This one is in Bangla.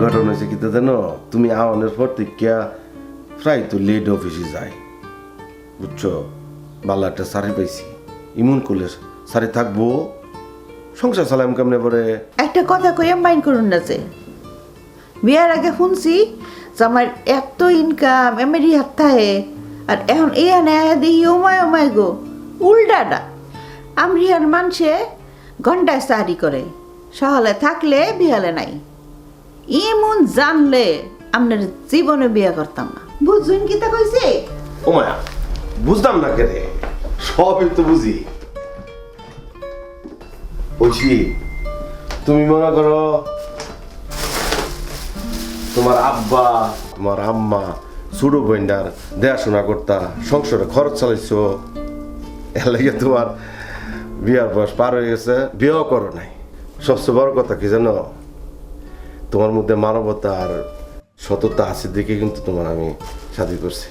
ঘটনা হয়েছে কি জানো, তুমি আওয়ানের পর থেকে প্রায় তো লেট অফিসে যাই, বুঝছো? ভালো একটা শাড়ি পাইছি, ইমন করলে শাড়ি থাকবো, সংসার চালাম কেমনে পরে। একটা কথা কইয়া মাইন্ড করুন না যে বিয়ার আগে শুনছি যে আমার এত ইনকাম এমেরি হাত থাকে, আর এখন এই আনে দেখি ওমায় গো উল্টাটা। আমরিয়ার মানুষে ঘন্টায় চাকরি করে, সহলে থাকলে বিহালে নাই। এমন জানলে আপনার জীবনে বিয়া করতাম না। বুঝুন কি তা কইছে? ও মায়া, বুঝলাম না কেরে, সবই তো বুঝি। বলছি তুমি মনে করো তোমার আব্বা তোমার আম্মা ছোট বোনটার দেখাশোনা করতা, সংসারে খরচ চালাইছো, এর লাগে তোমার বিয়ার বয়স পার হয়ে গেছে, বিয়েও করো নাই। সবচেয়ে বড় কথা কি জানো, তোমার মধ্যে মানবতা আর সততা আছে দেখে কিন্তু তোমার আমি শাদী করছি।